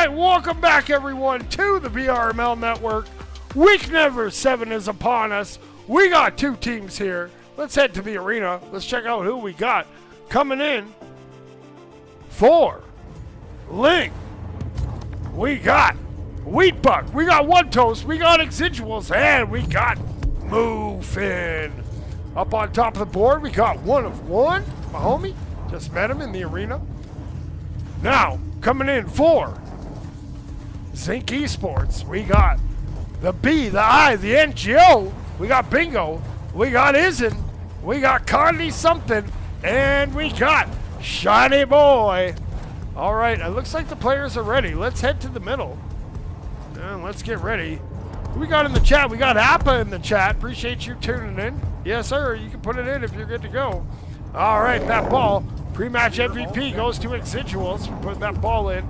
right, welcome back everyone to the VRML network. Week number 7 is upon us. We got 2 teams here. Let's head to the arena. Let's check out who we got coming in for Ling. We got Wheatbuck. We got One Toast. We got Exiduals. And we got Moofin. Up on top of the board, we got One of One. My homie. Just met him in the arena. Now, coming in for ZincEsports, we got the B, the I, the NGO. We got Bingo. We got Isn't. We got Condi something. And we got Shiny Boy. All right, it looks like the players are ready. Let's head to the middle. And let's get ready. Who we got in the chat? We got Appa in the chat. Appreciate you tuning in. Yes, sir. You can put it in if you're good to go. All right, that ball. Pre-match MVP goes to Exiduals. We're putting that ball in.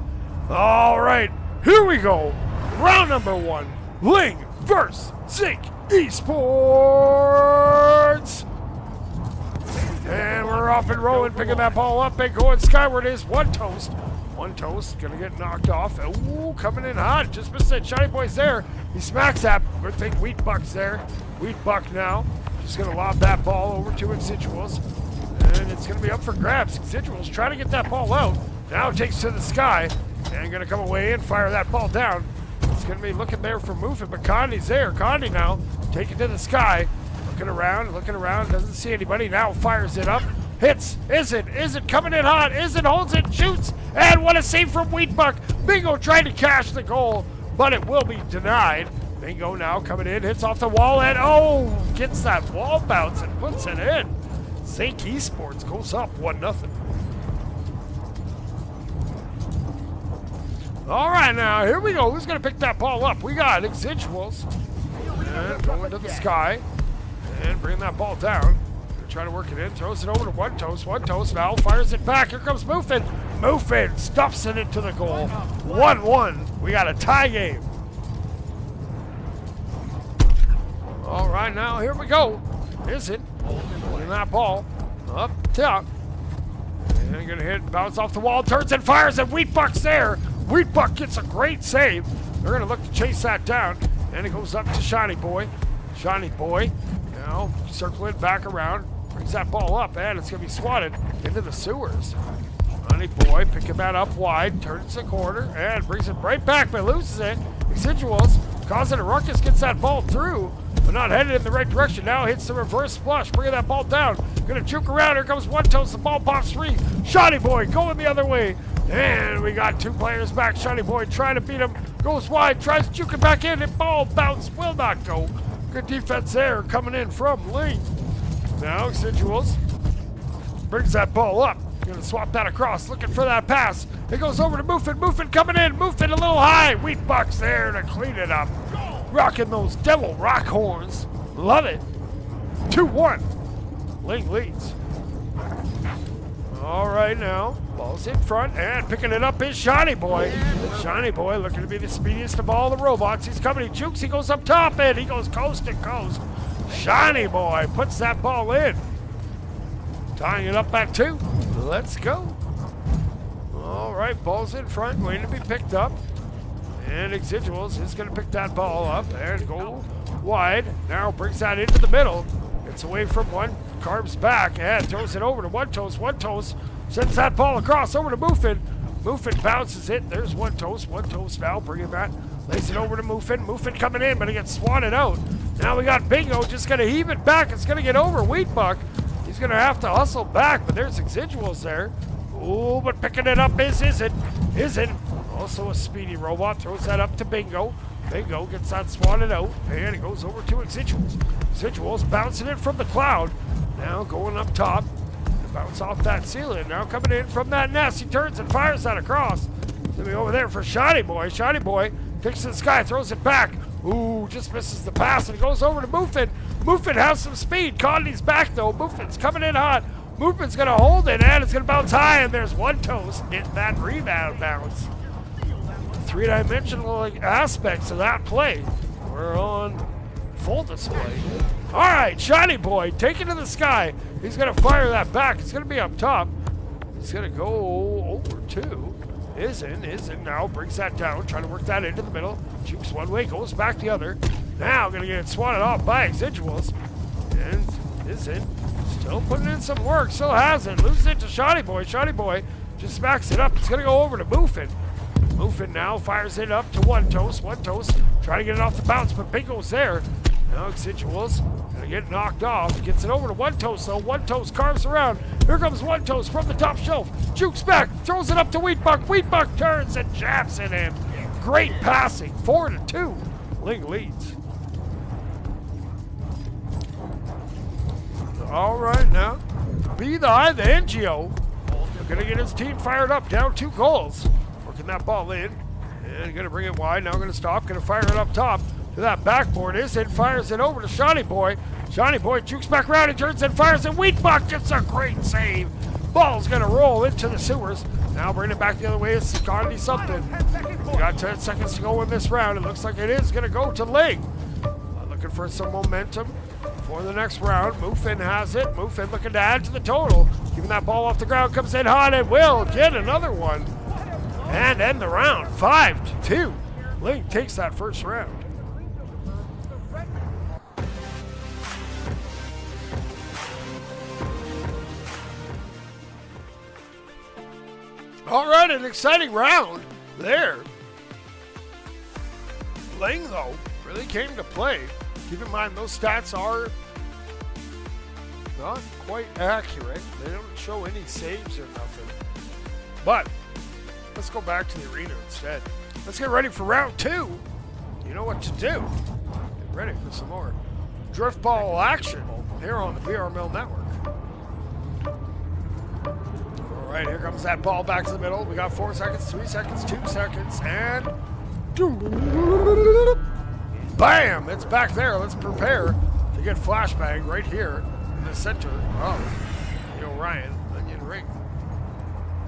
All right, here we go. Round number 1. Ling versus ZincEsports. And we're off and rolling, picking that ball up and going skyward is One Toast. One Toast gonna get knocked off. Ooh, coming in hot. Just missed it. Shiny Boy's there. He smacks that. Good thing Wheatbuck's there. Wheatbuck now. Just gonna lob that ball over to Exiduals. And it's going to be up for grabs. Exiduals trying to get that ball out. Now it takes to the sky. And going to come away and fire that ball down. It's going to be looking there for Moofin, but Condi's there. Condi now taking to the sky. Looking around. Doesn't see anybody. Now fires it up. Hits. Isn't coming in hot. Isn't holds it. Shoots. And what a save from Wheatbuck. Bingo trying to cash the goal, but it will be denied. Bingo now coming in. Hits off the wall and gets that wall bounce and puts it in. ZincEsports goes up 1-0. All right, now here we go. Who's going to pick that ball up? We got Exiduals. And going to the sky. And bring that ball down. Try to work it in. Throws it over to One Toast. One Toast now fires it back. Here comes Moofin. Moofin stuffs it into the goal. 1-1. We got a tie game. All right, now here we go. Is it? Holding that ball up top. And gonna hit, bounce off the wall, turns and fires, and Wheatbuck's there. Wheatbuck gets a great save. They're gonna look to chase that down. And it goes up to Shiny Boy. Shiny Boy now circling back around, brings that ball up, and it's gonna be swatted into the sewers. Shiny Boy picking that up wide, turns the corner, and brings it right back, but loses it. Exiduals causing a ruckus, gets that ball through, but not headed in the right direction. Now hits the reverse flush, bringing that ball down. Gonna juke around. Here comes One Toast. The ball pops free. Shiny Boy going the other way. And we got 2 players back. Shiny Boy trying to beat him. Goes wide. Tries to juke it back in. And ball bounce will not go. Good defense there coming in from Ling. Now Exiduals brings that ball up. Gonna swap that across. Looking for that pass. It goes over to Moofin. Moofin coming in. Moofin a little high. Wheatbuck's there to clean it up. Rocking those devil rock horns. Love it. 2-1. Ling leads. All right, now ball's in front and picking it up is Shiny Boy. Shiny Boy looking to be the speediest of all the robots. He's coming. He jukes. He goes up top and he goes coast to coast. Shiny Boy puts that ball in. Tying it up at 2. Let's go. All right, ball's in front, waiting to be picked up. And Exiduals is going to pick that ball up and go wide. Now brings that into the middle. It's away from one. Carves back and throws it over to One Toast. One Toast sends that ball across over to Moofin. Moofin bounces it. There's One Toast. One Toast now bringing that. Lays it over to Moofin. Moofin coming in, but he gets swatted out. Now we got Bingo just going to heave it back. It's going to get over Wheatbuck. He's going to have to hustle back, but there's Exiduals there. Ooh, but picking it up Isn't. Also a speedy robot. Throws that up to Bingo. Bingo gets that swatted out, and it goes over to Exiduals. Exiduals bouncing in from the cloud. Now going up top. Bounce off that ceiling. Now coming in from that nest. He turns and fires that across. It's going to be over there for Shiny Boy. Shiny Boy kicks to the sky, throws it back. Ooh, just misses the pass, and it goes over to Moofin. Moofin has some speed. Condi's back, though. Moofin's coming in hot. Moofin's going to hold it, and it's going to bounce high, and there's One Toast getting that rebound bounce. 3-dimensional aspects of that play were on full display. All right, Shiny Boy taking to the sky. He's going to fire that back. It's going to be up top. He's going to go over to Is in now, brings that down, trying to work that into the middle. Jukes one way, goes back the other. Now gonna get it swatted off by Residuals. And is in. Still putting in some work, still has it. Loses it to Shoddy Boy. Shoddy Boy just smacks it up. It's gonna go over to Moofin. Moofin now fires it up to One Toast. One Toast trying to get it off the bounce, but Bingo's there. Now Residuals gonna get knocked off. Gets it over to One Toast though. One Toast carves around. Here comes One Toast from the top shelf. Jukes back, throws it up to Wheatbuck. Wheatbuck turns and jabs it in. Great passing, 4-2. Ling leads. All right now, Be the Eye, the NGO. Gonna get his team fired up, down 2 goals. Working that ball in, and gonna bring it wide. Now gonna stop, gonna fire it up top to that backboard. Is it, fires it over to Shoddy Boy. Shoddy Boy jukes back around and turns and fires, and Wheatbuck gets a great save. Ball's gonna roll into the sewers. Now bring it back the other way. It's gotta be something. We got 10 seconds to go in this round. It looks like it is gonna go to Ling. Looking for some momentum for the next round. Moofin has it. Moofin looking to add to the total. Keeping that ball off the ground, comes in hot and will get another one. And end the round, 5-2. Ling takes that first round. All right, an exciting round there. Ling, though, really came to play. Keep in mind, those stats are not quite accurate. They don't show any saves or nothing. But let's go back to the arena instead. Let's get ready for round 2. You know what to do. Get ready for some more drift ball action here on the VRML network. All right, here comes that ball back to the middle. We got 4 seconds, 3 seconds, 2 seconds, and bam! It's back there. Let's prepare to get flashbang right here in the center of the Orion Onion Ring.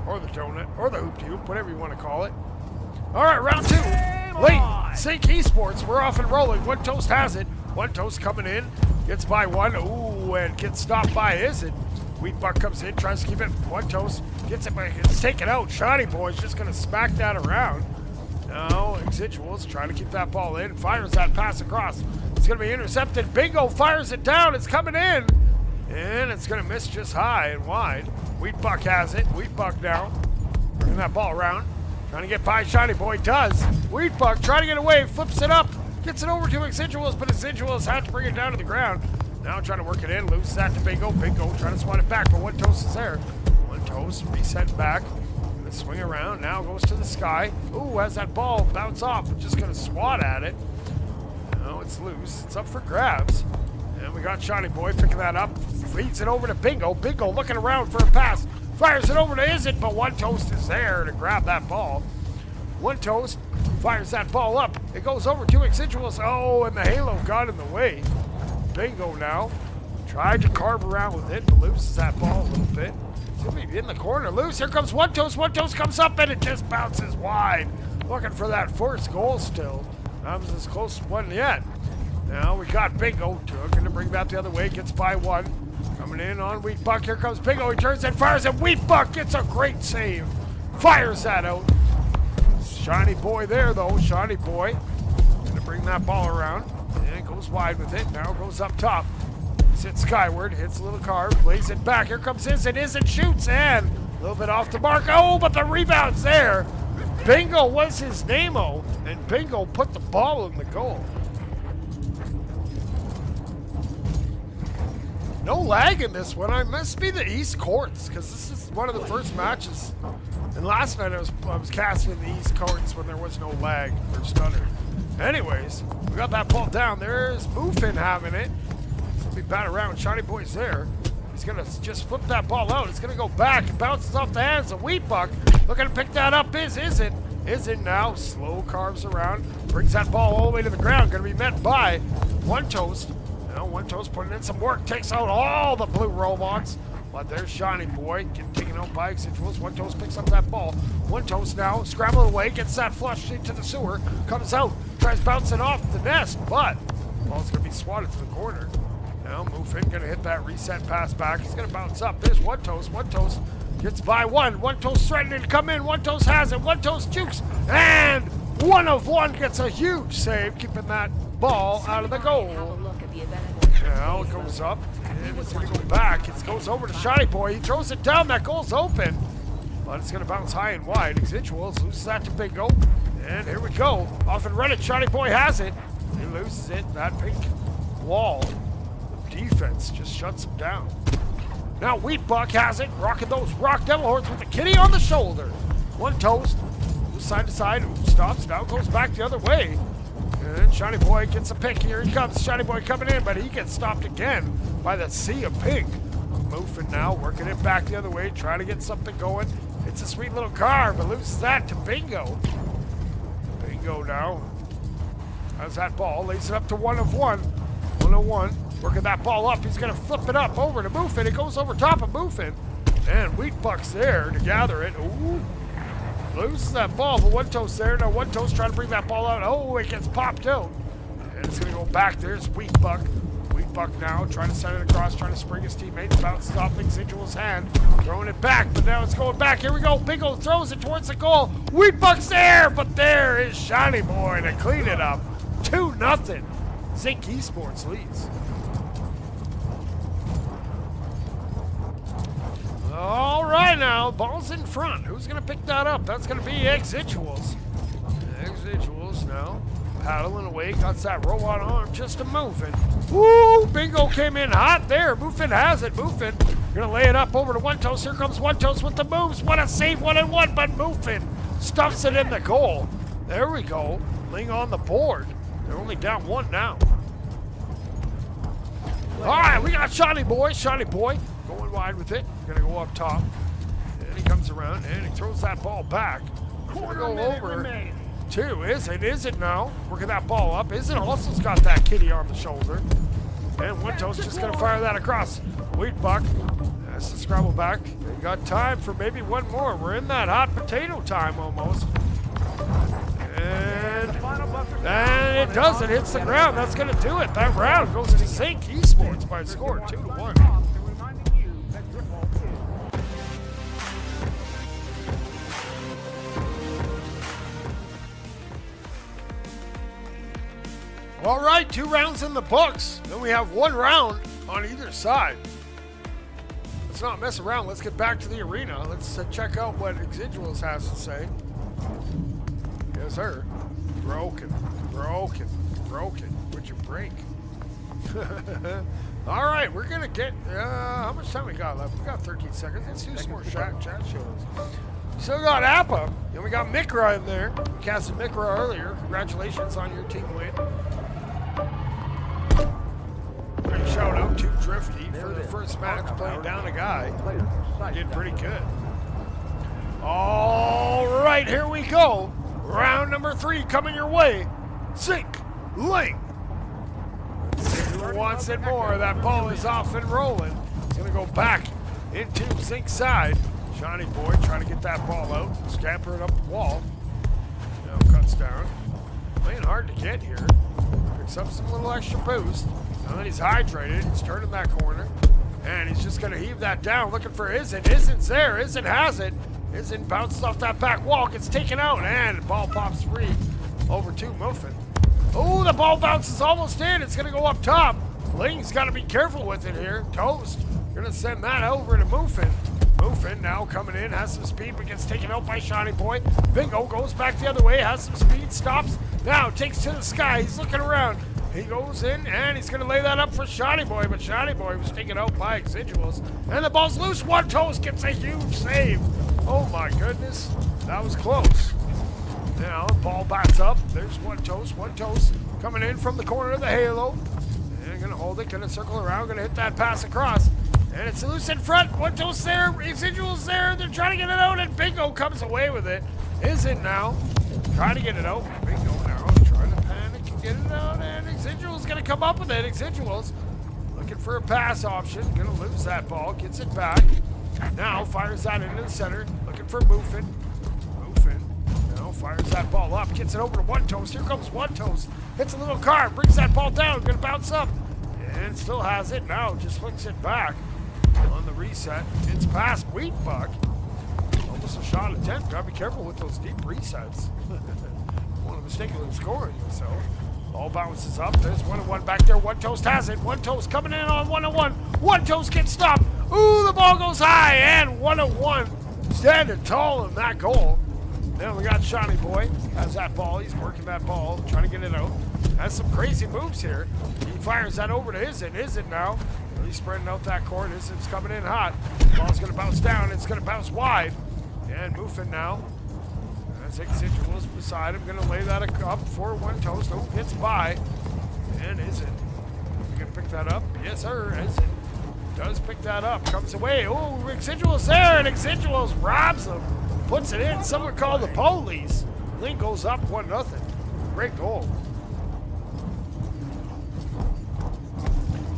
Or the donut, or the hoop tube, whatever you want to call it. All right, round 2. Late ZincEsports. We're off and rolling. One Toast has it. One Toast coming in. Gets by one. Ooh, and gets stopped by Isn't. Wheatbuck comes in, tries to keep it. One Toast gets it, but it's taken out. Shoddy Boy's just going to smack that around. Now, Residuals trying to keep that ball in. Fires that pass across. It's going to be intercepted. Bingo fires it down. It's coming in. And it's going to miss just high and wide. Wheatbuck has it. Wheatbuck now. Bringing that ball around. Trying to get by Shoddy Boy. Does. Wheatbuck trying to get away. Flips it up. Gets it over to Residuals, but Residuals had to bring it down to the ground. Now trying to work it in. Loses that to Bingo. Bingo trying to swat it back, but One Toast is there. One Toast reset back. Gonna swing around. Now goes to the sky. Ooh, has that ball bounce off. We're just going to swat at it. Now it's loose. It's up for grabs. And we got Shoddy Boy picking that up. Feeds it over to Bingo. Bingo looking around for a pass. Fires it over to Isn't, but One Toast is there to grab that ball. One Toast fires that ball up. It goes over to Residuals. Oh, and the halo got in the way. Bingo now tried to carve around with it, but loses that ball a little bit. It's going to be in the corner. Loose. Here comes One Toast. One Toast comes up, and it just bounces wide. Looking for that first goal still. That was his closest one yet. Now we got Bingo. Going to bring that the other way. Gets by one. Coming in on Wheatbuck. Here comes Bingo. He turns and fires, and Wheatbuck gets a great save. Fires that out. Shoddy Boy there, though. Shoddy Boy. Going to bring that ball around. And goes wide with it. Now goes up top. Sits skyward. Hits a little carve. Plays it back. Here comes Isn't. Shoots. And a little bit off the mark. Oh, but the rebound's there. Bingo was his name-o. And Bingo put the ball in the goal. No lag in this one. I must be the East Courts, because this is one of the first matches. And last night I was casting in the East Courts when there was no lag or stutter. Anyways, we got that ball down. There's Moofin having it. It's going to be bat around. Shoddy Boy's there. He's going to just flip that ball out. It's going to go back. It bounces off the hands of Wheatbuck. Looking to pick that up Isn't now. Slow carves around. Brings that ball all the way to the ground. Going to be met by One Toast. Now One Toast putting in some work. Takes out all the blue robots. But there's Shoddy Boy getting taken out by Residuals. One Toast picks up that ball. One Toast now scrambling away. Gets that flushed into the sewer. Comes out. Tries bouncing off the nest. But the ball's going to be swatted to the corner. Now Moofin going to hit that reset pass back. He's going to bounce up. There's One Toast. One Toast Gets by one. One Toast threatening to come in. One Toast has it. One Toast jukes. And one of one gets a huge save, keeping that ball out of the goal. Now it goes up. And it's going to go back. It goes over to Shiny Boy. He throws it down. That goal's open. But it's going to bounce high and wide. Exiguals loses that to Bingo. And here we go. Off and run it. Shiny Boy has it. He loses it. That pink wall of defense just shuts him down. Now Wheat Buck has it. Rocking those Rock Devil Horns with the kitty on the shoulder. One Toast. Moves side to side. Ooh, stops. Now goes back the other way. And Shiny Boy gets a pick. Here he comes. Shiny Boy coming in, but he gets stopped again by that sea of pink. Moving now. Working it back the other way. Trying to get something going. It's a sweet little car, but loses that to Bingo. Bingo now has that ball. Lays it up to one of one. 101. Working that ball up. He's going to flip it up over to Moofin. It goes over top of Moofin. And Wheat Buck's there to gather it. Ooh. Loses that ball, but One Toast there. Now One Toast trying to bring that ball out. Oh, it gets popped out. And it's going to go back. There's Wheat Buck. Wheat Buck now trying to send it across, trying to spring his teammates. Bounces off Exigual's hand. Throwing it back, but now it's going back. Here we go. Bingo throws it towards the goal. Wheat Buck's there, but there is Shiny Boy to clean it up. 2-0. ZincEsports leads. All right now, ball's in front. Who's going to pick that up? That's going to be Exiguals. Exiguals now paddling away. Got that robot arm just a moving. Woo! Bingo came in hot there. Moofin has it. Moofin going to lay it up over to One Toast. Here comes One Toast with the moves. What a save, 1-1, but Moofin stuffs it in the goal. There we go. Ling on the board. They're only down one now. All right, we got Shiny Boy. Shiny Boy going wide with it. Gonna go up top. And he comes around and he throws that ball back. Gonna go over to Isn't now. Working that ball up. Isn't also's got that kitty on the shoulder. And One Toast just gonna fire that across. Wheat Buck has to scrabble back. They got time for maybe one more. We're in that hot potato time almost. And it does. It hits the ground. That's going to do it. That round goes to ZincEsports by a score 2-1. All right, 2 rounds in the books. Then we have 1 round on either side. Let's not mess around. Let's get back to the arena. Let's check out what Exiguals has to say. Yes, sir. Broken. Would you break? All right, we're going to get... how much time we got left? We got 13 seconds. Let's do some more chat shows. Still got Appa. And we got Mikra in there. We casted Mikra earlier. Congratulations on your team win. Big shout out to Drifty for the first match, playing down a guy. He did pretty good. All right, here we go. Round number 3 coming your way. Zinc, Ling. Who wants it more? That ball is off and rolling. It's going to go back into Zinc's side. Shiny Boy trying to get that ball out. Scampering up the wall. Now cuts down. Playing hard to get here. Picks up some little extra boost. Now that he's hydrated, he's turning that corner. And he's just going to heave that down, looking for Isn't. Isn't there. Isn't has it. Isn't bounces off that back wall, gets taken out, and the ball pops free over to Muffin. Oh, the ball bounces almost in. It's going to go up top. Ling's got to be careful with it here. Toast going to send that over to Muffin. Muffin now coming in, has some speed, but gets taken out by Shiny Boy. Bingo goes back the other way, has some speed, stops. Now takes to the sky. He's looking around. He goes in, and he's going to lay that up for Shiny Boy, but Shiny Boy was taken out by Exiguals. And the ball's loose. One Toast gets a huge save. Oh my goodness, that was close. Now the ball backs up. There's One Toast. One Toast coming in from the corner of the halo. And gonna hold it, gonna circle around, gonna hit that pass across. And it's loose in front. One Toast there, Exiguals there. They're trying to get it out, and Bingo comes away with it. Isn't now. Trying to get it out. Bingo now trying to panic and get it out, and Exiguals gonna come up with it. Exiguals looking for a pass option. Gonna lose that ball, gets it back. Now fires that into the center, looking for Muffin. Muffin now fires that ball up, gets it over to One Toast. Here comes One Toast. Hits a little car, brings that ball down, gonna bounce up. And still has it, now just flicks it back. on the reset. It's past Wheat Buck. Almost a shot attempt. Gotta be careful with those deep resets. Want to mistakenly scoring yourself. Ball bounces up. There's 1-1 back there. One Toast has it. One Toast coming in on 1-1. One Toast gets stopped. Ooh, the ball goes high, and 1-1 standing tall in that goal. Now we got Shiny Boy. Has that ball. He's working that ball, trying to get it out. Has some crazy moves here. He fires that over to Izzin. Izzin now. Really spreading out that court. Izzin's coming in hot. Ball's going to bounce down. It's going to bounce wide. And Muffin now. That's Exiguous beside him. Going to lay that up for One Toast. Oh, gets by. And Izzin. You going to pick that up? Yes, sir. Izzin does pick that up. Comes away. Oh, Exiguous there. And Exiguous robs him. Puts it in. Someone called the police. Ling goes up 1-0. Great goal.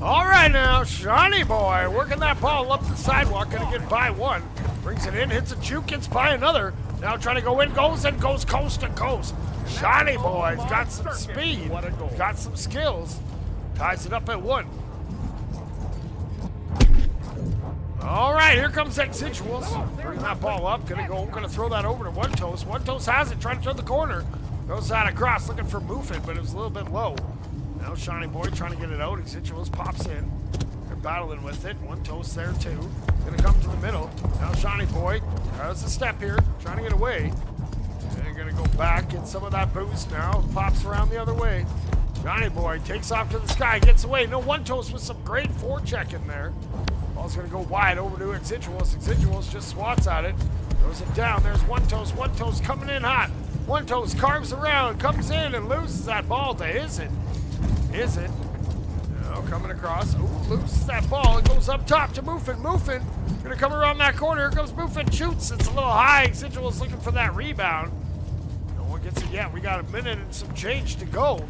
All right now, Shiny Boy working that ball up the sidewalk. Going to get by one. Brings it in, hits a juke, gets by another. Now trying to go in, goes coast to coast. Shiny Boy's got some speed, got some skills. Ties it up at 1. All right, here comes Exiguous. Bringing that ball up, gonna throw that over to One Toast. One Toast has it, trying to turn the corner. Throws that across, looking for Muffin, but it was a little bit low. Now Shiny Boy trying to get it out. Exiguous pops in. They're battling with it. One Toast there too. Gonna come to the middle. Now Shiny Boy has a step here, trying to get away. And gonna go back, get some of that boost now. Pops around the other way. Shiny Boy takes off to the sky, gets away. No, One Toast with some great forecheck in there. Ball's gonna go wide over to Exiguous. Exiguous just swats at it. Throws it down. There's One Toast. One Toast coming in hot. One Toast carves around, comes in and loses that ball to Izzin. Izzin now coming across. Ooh, loses that ball. It goes up top to Muffin. Muffin gonna come around that corner. Here comes Muffin. Shoots. It's a little high. Exiguous looking for that rebound. No one gets it yet. We got a minute and some change to go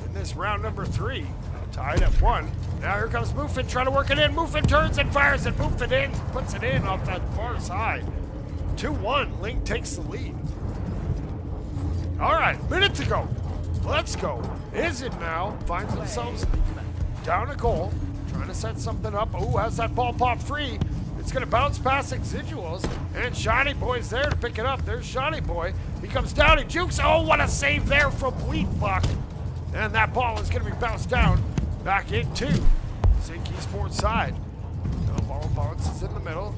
in this round number 3. Tied at 1. Now here comes Muffin trying to work it in. Muffin turns and fires it. Muffin in. Puts it in off that far side. 2-1. Ling takes the lead. All right, minute to go. Let's go. Izzin now finds themselves down a goal, trying to set something up. Oh, has that ball pop free. It's going to bounce past Exiguous, and Shiny Boy's there to pick it up. There's Shiny Boy. He comes down, he jukes. Oh, what a save there from Wheat Buck. And that ball is going to be bounced down back into ZincEsports side. The ball bounces in the middle.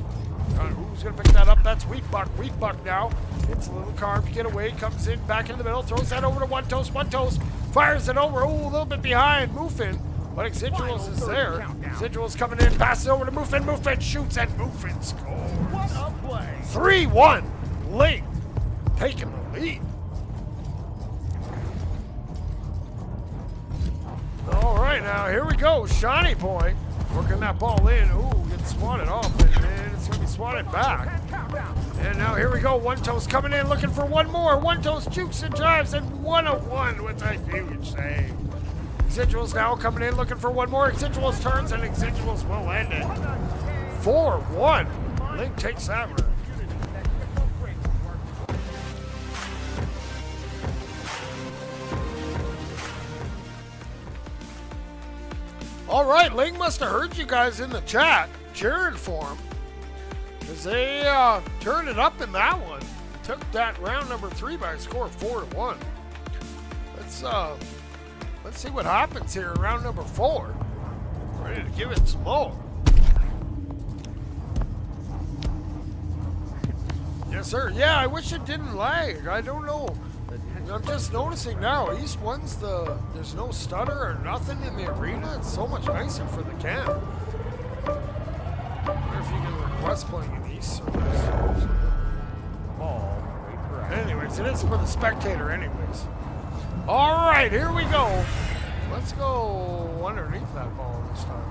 Who's going to pick that up? That's Wheat Buck. Wheat Buck now hits a little carve to get away. Comes in back in the middle. Throws that over to One Toast. One Toast fires it over. Oh, a little bit behind Muffin. But Exiguous is there. Exiguous coming in. Passes over to Muffin. Muffin shoots and Muffin scores. What a play. 3-1. Ling taking the lead. All right, now here we go. Shiny Boy working that ball in. Ooh, gets swatted off, and it's going to be swatted back. And now here we go. One Toast coming in, looking for one more. One Toast jukes and drives, and 1-1 with a huge save. Exiguous now coming in, looking for one more. Exiguous turns, and Exiguous will end it. 4-1. Ling takes that round. All right, Ling must have heard you guys in the chat cheering for him, because they turned it up in that one. Took that round number 3 by a score of 4-1. Let's see what happens here in round number 4. Ready to give it some more. Yes, sir. Yeah, I wish it didn't lag. I don't know. I'm just noticing now, East 1's there's no stutter or nothing in the arena. It's so much nicer for the cam. I wonder if you can request playing in East servers. Anyways, it is for the spectator anyways. All right, here we go. Let's go underneath that ball this time.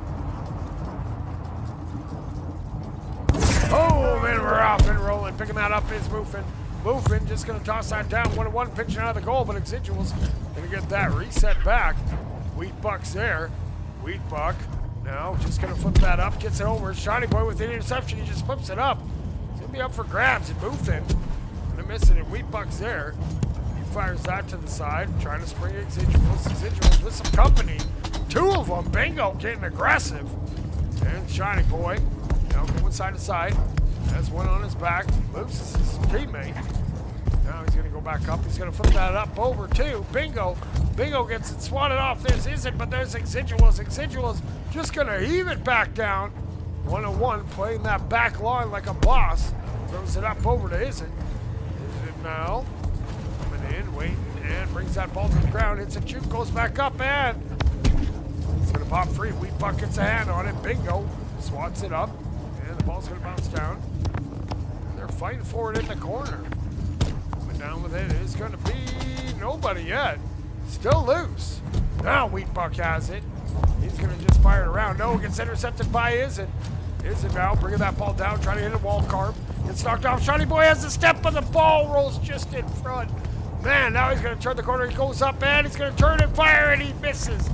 Oh, man, we're off and rolling. Picking that up is Muffin. Muffin just going to toss that down. 1-1 pitching out of the goal, but Exiguous going to get that reset back. Wheat Buck's there. Wheat Buck now just going to flip that up. Gets it over. Shiny Boy with the interception. He just flips it up. It's going to be up for grabs. And Muffin going to miss it. And Wheat Buck's there. He fires that to the side. Trying to spring Exiguous. Exiguous with some company. 2 of them. Bingo getting aggressive. And Shiny Boy Now going side to side. Has one on his back. Moves his teammate. Now he's going to go back up. He's going to flip that up over to Bingo. Bingo gets it swatted off. There's Isn't, but there's Exiduals. Exiduals just going to heave it back down. 1-on-1, playing that back line like a boss. Throws it up over to Isn't. Isn't now coming in, waiting, and brings that ball to the ground. Hits a juke, goes back up, and it's going to pop free. Wheat Buck gets a hand on it. Bingo swats it up, and the ball's going to bounce down. And they're fighting for it in the corner. Coming down with it is going to be nobody yet. Still loose. Now Wheat Buck has it. He's going to just fire it around. No, gets intercepted by Isn't. Isn't now bringing that ball down, trying to hit a wall carp. Gets knocked off. Shiny Boy has a step, but the ball rolls just in front. Man, now he's going to turn the corner. He goes up, and he's going to turn and fire, and he misses.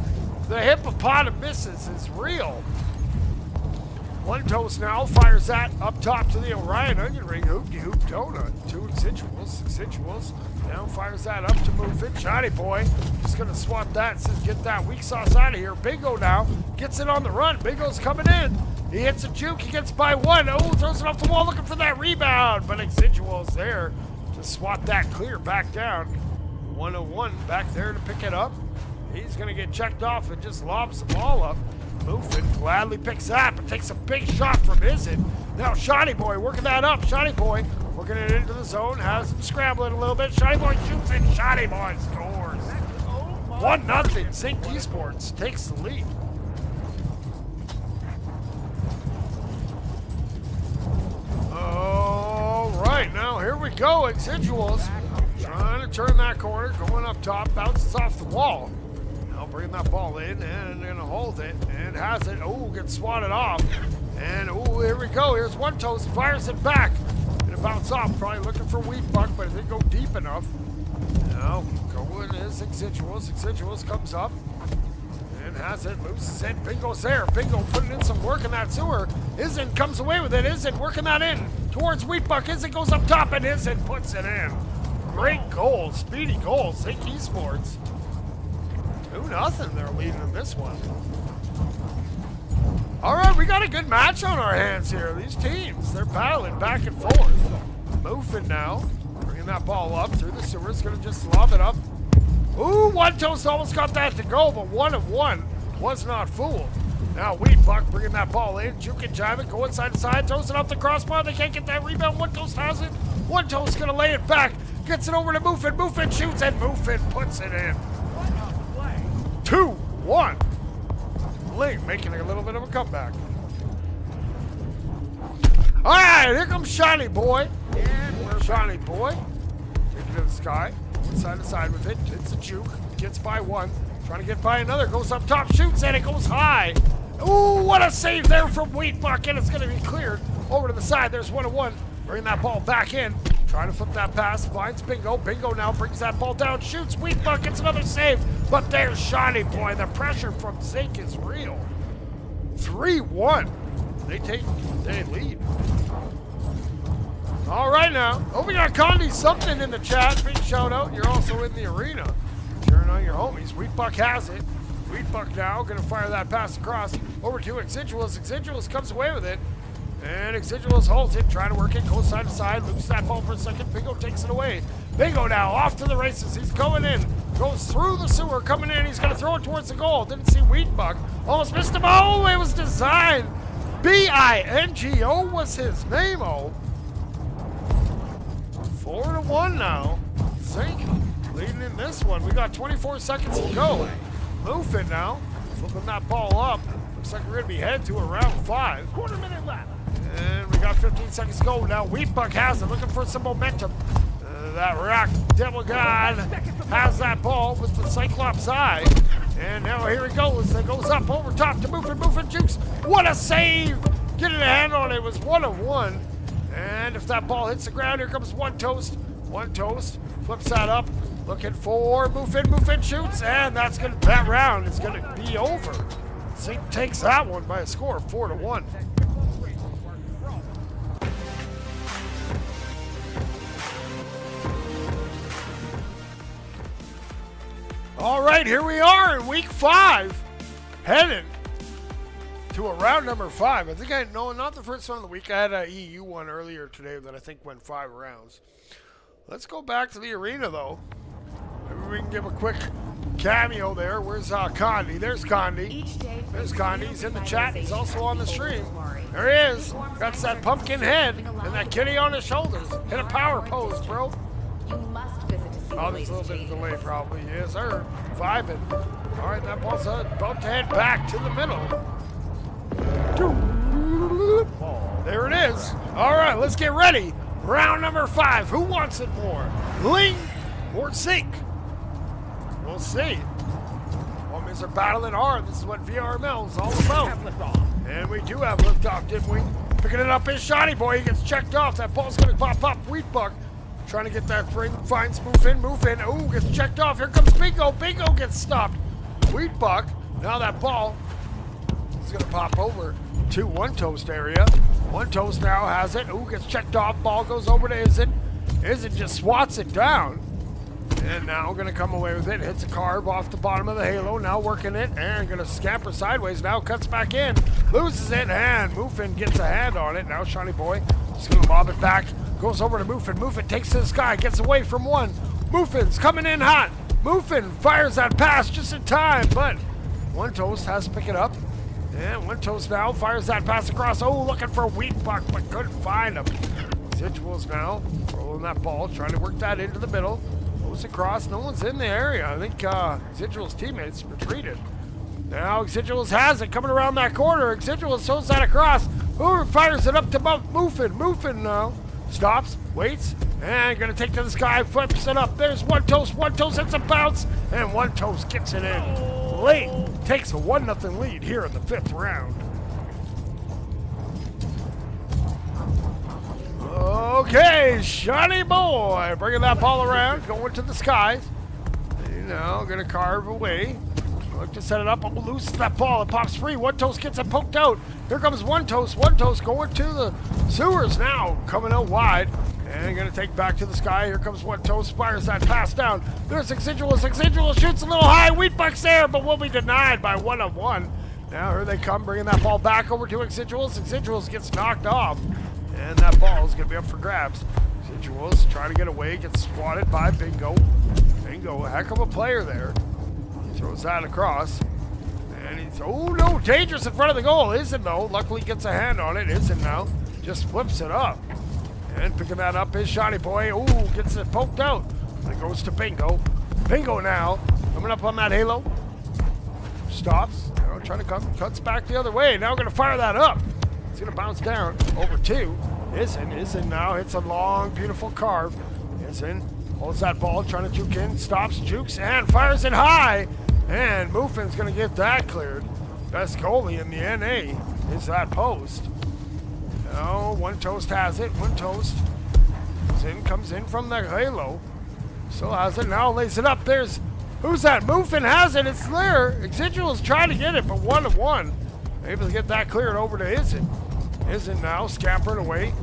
The hippopotamus is real. One Toast now fires that up top to the Orion onion ring. Hoop-de-hoop donut. Two Exiduals. Exiduals now fires that up to move it. Shiny Boy just going to swat that. Says, get that weak sauce out of here. Bingo now gets it on the run. Bingo's coming in. He hits a juke. He gets by one. Oh, throws it off the wall looking for that rebound. But Exiduals there to swat that clear back down. 1-on-1 back there to pick it up. He's going to get checked off and just lobs the ball up. Moving, gladly picks that, but takes a big shot from Isn't. Now Shiny Boy working that up. Shiny Boy working it into the zone, has him scrambling a little bit. Shiny Boy shoots and Shiny Boy scores. 1-0. ZincEsports takes the lead. All right, now here we go. Exiduals trying to turn that corner, going up top, bounces off the wall. Now bringing that ball in and going to hold it and has it. Oh, gets swatted off. And oh, here we go. Here's One Toast, fires it back. Going to bounce off, probably looking for Wheat Buck, but it didn't go deep enough. Now going is Exiduals. Exiduals comes up and has it, loses it. Bingo's there. Bingo putting in some work in that sewer. Isn't comes away with it. Isn't working that in towards Wheat Buck. Isn't goes up top and Isn't puts it in. Great goal, speedy goal, ZincEsports. 2-0, they're leading in this one. All right, we got a good match on our hands here. These teams, they're battling back and forth. Moving now, bringing that ball up through the sewer. It's going to just lob it up. Ooh, One Toast almost got that to go, but 1-of-1 was not fooled. Now Wheat Buck bringing that ball in, juke and jive it, going side to side, throws it up the crossbar. They can't get that rebound. One Toast has it. One Toast going to lay it back, gets it over to Moofin. Moofin shoots, and Moofin puts it in. 2-1. Ling making a little bit of a comeback. All right, here comes Shiny Boy. Shiny Boy taking it to the sky, side to side with it. It's a juke, gets by one, trying to get by another, goes up top, shoots, and it goes high. Ooh, what a save there from Wheat Buck, and it's going to be cleared over to the side. There's 1-1. Bring that ball back in. Trying to flip that pass, finds Bingo. Bingo now brings that ball down, shoots. Wheat Buck gets another save, but there's Shiny Boy. The pressure from Zinc is real. 3-1. They lead. All right now. Oh, we got Condi something in the chat. Big shout out. You're also in the arena. Cheering on your homies. Wheat Buck has it. Wheat Buck now going to fire that pass across over to Exiduals. Exiduals comes away with it. And Exiduals holds it, trying to work it, goes side to side, loses that ball for a second. Bingo takes it away. Bingo now off to the races. He's going in, goes through the sewer, coming in. He's going to throw it towards the goal. Didn't see Wheat Buck. Almost missed him. Oh, it was designed. Bingo was his name. 4-1 now. Zink leading in this one. We got 24 seconds to go. Moving now, flipping that ball up. Looks like we're going to be headed to around 5. Quarter minute left. And we got 15 seconds to go. Now Wheat Buck has it, looking for some momentum. That Rock Devil God has that ball with the Cyclops eye. And now here he goes. It goes up over top to Moofin Jukes. What a save! Getting a hand on it. It was 1-of-1. And if that ball hits the ground, here comes One Toast. One Toast flips that up. Looking for Moofin shoots. And that round is going to be over. Zink takes that one by a score of 4-1. All right, here we are in week 5, heading to a round number 5. I think not the first one of the week. I had an EU one earlier today that I think went 5 rounds. Let's go back to the arena, though. Maybe we can give a quick cameo there. Where's Condi? There's Condi. There's Condi. He's in the chat. He's also on the stream. There he is. Got that pumpkin head and that kitty on his shoulders. Hit a power pose, bro. Oh, there's a little bit of delay, probably. Yes, sir. 5-ing. All right, that ball's about to head back to the middle. There it is. All right, let's get ready. Round number 5. Who wants it more? Ling or Zink? We'll see. Well, Mr. Battling hard. This is what VRML is all about. And we do have liftoff, didn't we? Picking it up is Shiny Boy. He gets checked off. That ball's going to pop up. Wheatbuck trying to get that spring. Finds move in. Ooh, gets checked off. Here comes Bingo. Bingo gets stopped. Wheatbuck. Now that ball is going to pop over to One Toast area. One Toast now has it. Ooh, gets checked off. Ball goes over to Izzin. Izzin just swats it down. And now going to come away with it. Hits a carb off the bottom of the halo. Now working it. And going to scamper sideways. Now cuts back in. Loses it. And Moofin gets a hand on it. Now Shiny Boy is going to lob it back. Goes over to Moofin. Moofin takes to the sky. Gets away from one. Moofin's coming in hot. Moofin fires that pass just in time. But One Toast has to pick it up. And One Toast now fires that pass across. Oh, looking for Wheatbuck, but couldn't find him. Residuals now rolling that ball. Trying to work that into the middle. Goes across. No one's in the area. I think Residuals teammates retreated. Now Residuals has it coming around that corner. Residuals throws that across. Hoover fires it up to Moofin. Moofin now stops, waits, and going to take to the sky. Flips it up. There's One Toast. One Toast hits a bounce, and One Toast gets it in. Late takes a 1-0 lead here in the 5th round. Okay, Shiny Boy bringing that ball around, going to the skies. You know, going to carve away. Look to set it up. Loses that ball. It pops free. One Toast gets it poked out. Here comes One Toast. One Toast going to the sewers now. Coming out wide. And going to take back to the sky. Here comes One Toast. Fires that pass down. There's Residuals. Residuals shoots a little high. Wheatbuck's there, but will be denied by 1-on-1. Now here they come, bringing that ball back over to Residuals. Residuals gets knocked off. And that ball is going to be up for grabs. Residuals trying to get away. Gets swatted by Bingo. Bingo, a heck of a player there. He throws that across. And he's, oh no, dangerous in front of the goal. Isn't though. Luckily gets a hand on it. Isn't now. Just flips it up. And picking that up is Shiny Boy. Ooh, gets it poked out. And it goes to Bingo. Bingo now. Coming up on that halo. Stops. Now trying to come. Cuts back the other way. Now going to fire that up. It's going to bounce down over to Izzin. Izzin now hits a long, beautiful carve. Izzin holds that ball. Trying to juke in. Stops, jukes, and fires it high. And Moofin's going to get that cleared. Best goalie in the NA is that post. Oh, One Toast has it. One Toast comes in from the halo. Still has it. Now lays it up. There's, who's that? Moofin has it. It's there. Residual's trying to get it, but 1-1. Able to get that cleared over to Izzin. Izzin now scampering away.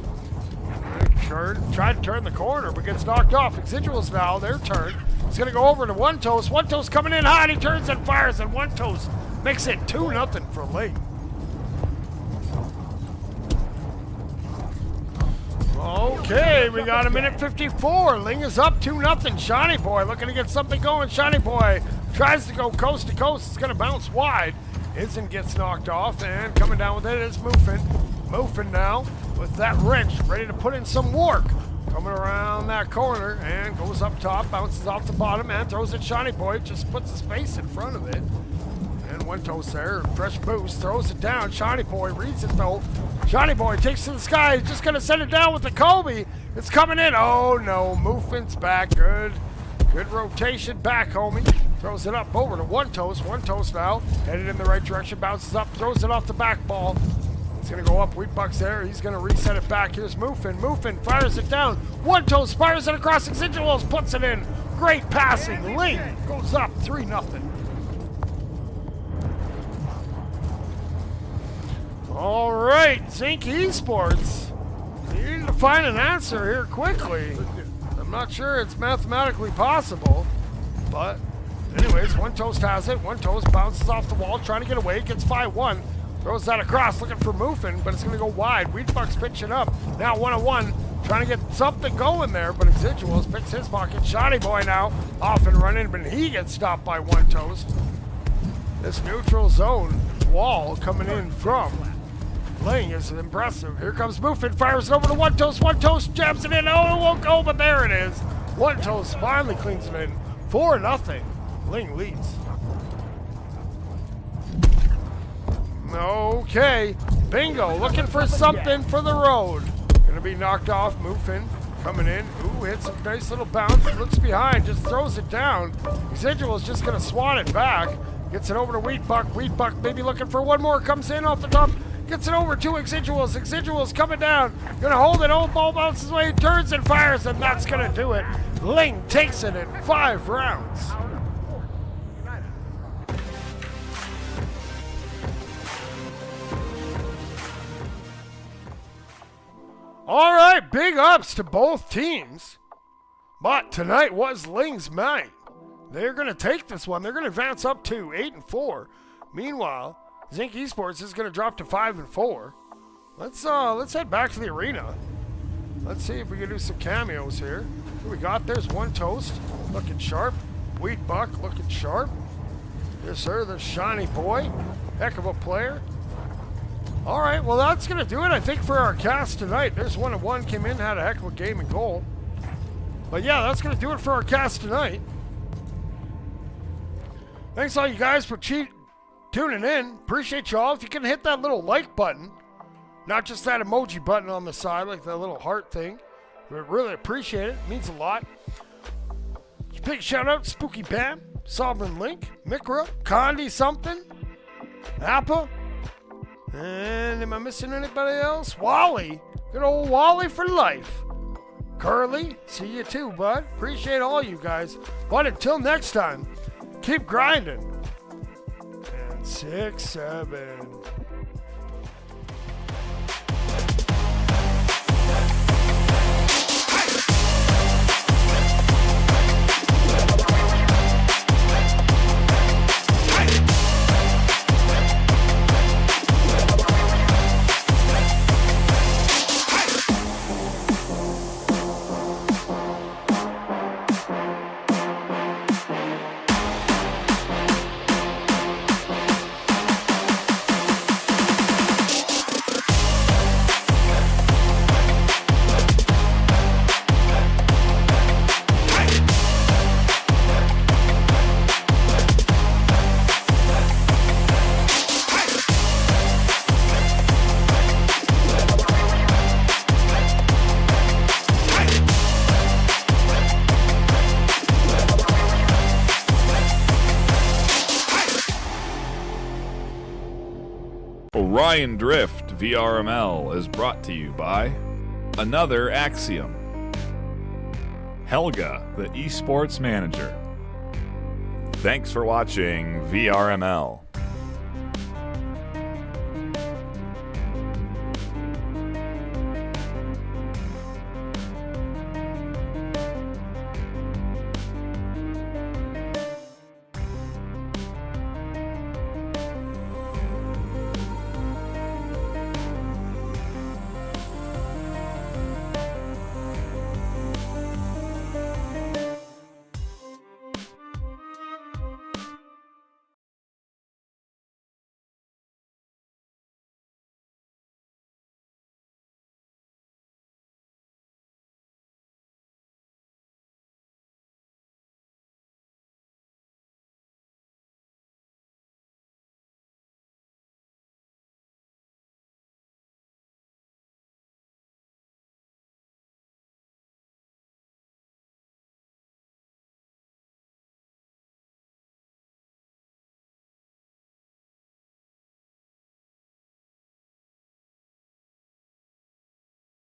Tried to turn the corner, but gets knocked off. Residuals now, their turn. It's going to go over to One Toast. One Toast coming in hot. He turns and fires, and One Toast makes it 2-0 for late. Okay, we got a minute 54. Ling is up 2-0. Shiny Boy looking to get something going. Shiny Boy tries to go coast to coast. It's going to bounce wide. Izzin gets knocked off, and coming down with it is Moofin. Moofin now with that wrench, ready to put in some work. Coming around that corner, and goes up top, bounces off the bottom, and throws it Shiny Boy. Just puts his face in front of it. And One Toast there, fresh boost, throws it down. Shiny Boy reads it though. Shiny Boy takes to the sky. He's just going to send it down with the Kobe. It's coming in. Oh no, Moofin's back. Good rotation back, homie. Throws it up over to One Toast. One Toast now headed in the right direction. Bounces up, throws it off the back ball. It's going to go up. Wheatbuck's there. He's going to reset it back. Here's Moofin. Moofin fires it down. One Toast fires it across Residuals. Puts it in. Great passing. Ling goes up 3-0. All right, ZincEsports. You need to find an answer here quickly. I'm not sure it's mathematically possible, but anyways, One Toast has it. One Toast bounces off the wall, trying to get away. Gets 5-1. Throws that across, looking for Muffin, but it's going to go wide. Wheatbuck's pitching up. Now 1-on-1, trying to get something going there, but Exiduals picks his pocket. Shoddy Boy now off and running, but he gets stopped by One Toast. This neutral zone wall coming in from Ling is impressive. Here comes Muffin, fires it over to One Toast. One Toast jabs it in. Oh, it won't go, but there it is. One Toast finally cleans it in. 4-0. Ling leads. Okay, Bingo looking for something for the road. Gonna be knocked off. Muffin coming in. Ooh, hits a nice little bounce. Looks behind, just throws it down. Residual is just gonna swat it back. Gets it over to Wheatbuck. Wheatbuck maybe looking for one more. Comes in off the top. Gets it over to Exiduals. Exiduals coming down. Gonna hold it. Old ball bounces away. Turns and fires, and that's gonna do it. Ling takes it in 5 rounds. All right, big ups to both teams. But tonight was Ling's night. They're going to take this one. They're going to advance up to 8-4. Meanwhile, ZincEsports is going to drop to 5-4. Let's head back to the arena. Let's see if we can do some cameos here. Who we got? There's One Toast, looking sharp. Wheatbuck, looking sharp. Yes, sir. There's Shiny Boy, heck of a player. All right, well, that's going to do it, I think, for our cast tonight. There's 1-1, came in, had a heck of a game and goal. But yeah, that's going to do it for our cast tonight. Thanks all you guys for tuning in. Appreciate y'all. If you can hit that little like button, not just that emoji button on the side, like that little heart thing. We really appreciate it. It means a lot. Big shout out to Spooky Bam, Sovereign Link, Mikra, Condi something, Appa. And am I missing anybody else? Wally. Good old Wally for life. Curly, see you too, bud. Appreciate all you guys. But until next time, keep grinding. And 6-7. Orion Drift VRML is brought to you by Another Axiom, Helga, the esports manager. Thanks for watching VRML.